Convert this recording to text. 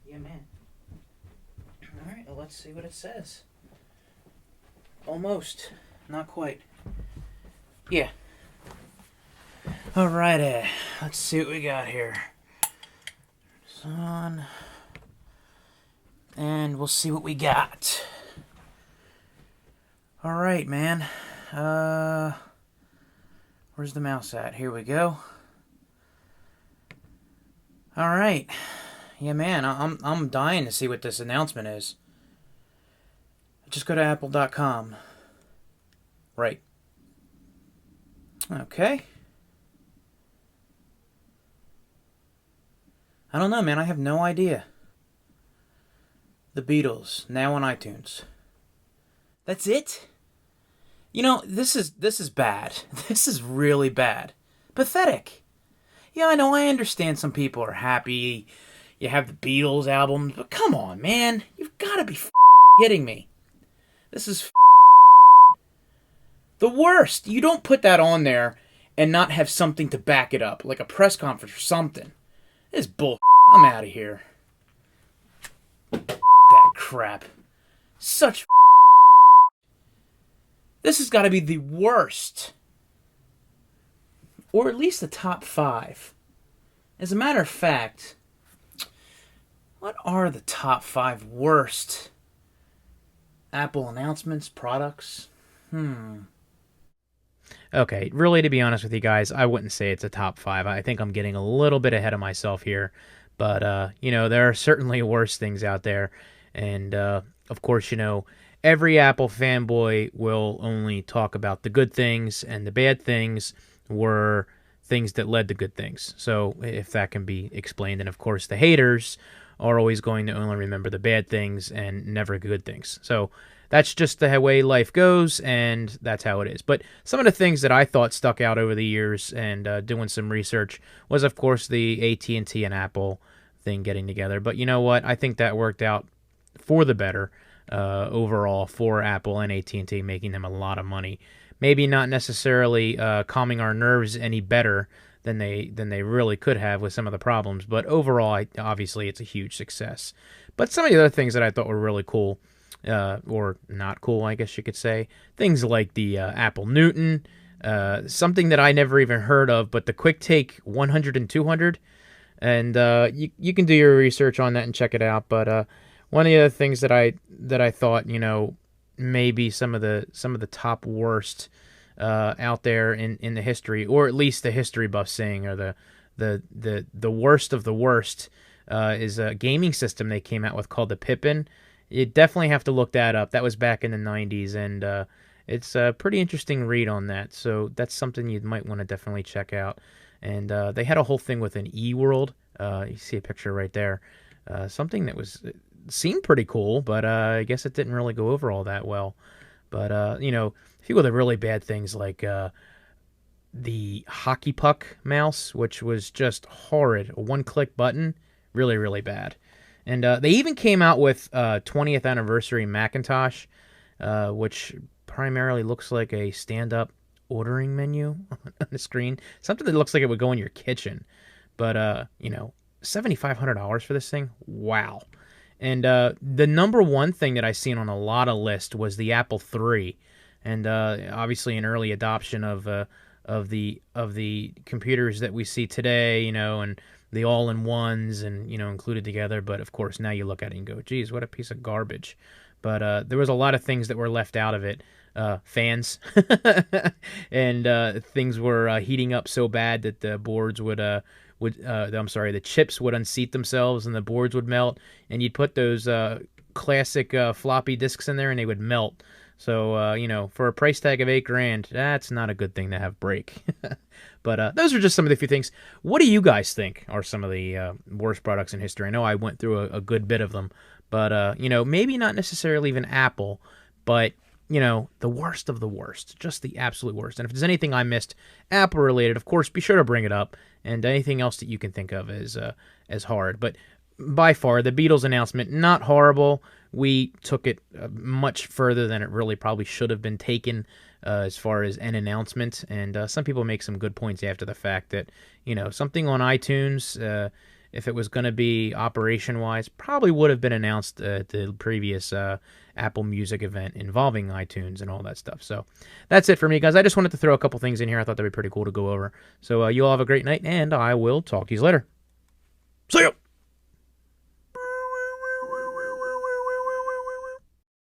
Yeah, man. Alright, well, let's see what it says. Almost. Not quite. Yeah. Alrighty. Let's see what we got here. On. And we'll see what we got. Alright, man. Where's the mouse at? Here we go. Alright. Yeah, man, I'm dying to see what this announcement is. Just go to apple.com. Right. Okay. I don't know, man. I have no idea. The Beatles, now on iTunes. That's it? You know, this is bad. This is really bad. Pathetic. Yeah, I know, I understand some people are happy. You have the Beatles albums, but come on, man. You've got to be kidding me. This is the worst. You don't put that on there and not have something to back it up, like a press conference or something. This is bull. I'm out of here. That crap. Such. This has got to be the worst. Or at least the top 5. As a matter of fact, what are the top 5 worst Apple announcements, products? Okay, really, to be honest with you guys, I wouldn't say it's a top 5. I think I'm getting a little bit ahead of myself here. But, there are certainly worse things out there. And, of course, every Apple fanboy will only talk about the good things, and the bad things were things that led to good things. So, if that can be explained. And, of course, the haters are always going to only remember the bad things and never good things. So, that's just the way life goes, and that's how it is. But some of the things that I thought stuck out over the years and doing some research was, of course, the AT&T and Apple thing getting together. But you know what? I think that worked out for the better overall for Apple and AT&T, making them a lot of money. Maybe not necessarily calming our nerves any better than they really could have with some of the problems. But overall, obviously, it's a huge success. But some of the other things that I thought were really cool, or not cool, I guess you could say. Things like the Apple Newton, something that I never even heard of, but the Quick Take 100 and 200. And you can do your research on that and check it out. But one of the other things that I thought, maybe some of the top worst out there in the history, or at least the history buffs saying, or the worst of the worst, is a gaming system they came out with called the Pippin. You definitely have to look that up. That was back in the 90s, and it's a pretty interesting read on that. So that's something you might want to definitely check out. And they had a whole thing with an e-world. You see a picture right there. Something that seemed pretty cool, but I guess it didn't really go over all that well. But, if you go to really bad things like the hockey puck mouse, which was just horrid, a one-click button, really, really bad. And they even came out with 20th anniversary Macintosh, which primarily looks like a stand-up ordering menu on the screen. Something that looks like it would go in your kitchen. But, $7,500 for this thing? Wow. And the number one thing that I seen on a lot of lists was the Apple III. And obviously an early adoption of the computers that we see today, and the all-in-ones and, included together. But, of course, now you look at it and go, geez, what a piece of garbage. But there was a lot of things that were left out of it. Fans. And things were heating up so bad that the boards the chips would unseat themselves and the boards would melt. And you'd put those classic floppy disks in there and they would melt. So, for a price tag of $8,000, that's not a good thing to have break. But those are just some of the few things. What do you guys think are some of the worst products in history? I know I went through a good bit of them, but, maybe not necessarily even Apple, but, the worst of the worst, just the absolute worst. And if there's anything I missed Apple related, of course, be sure to bring it up, and anything else that you can think of as hard. But by far, the Beatles announcement, not horrible. We took it much further than it really probably should have been taken as far as an announcement. And some people make some good points after the fact that, something on iTunes if it was going to be operation-wise, probably would have been announced at the previous Apple Music event involving iTunes and all that stuff. So that's it for me, guys. I just wanted to throw a couple things in here. I thought that'd be pretty cool to go over. So you all have a great night, and I will talk to you later. See ya!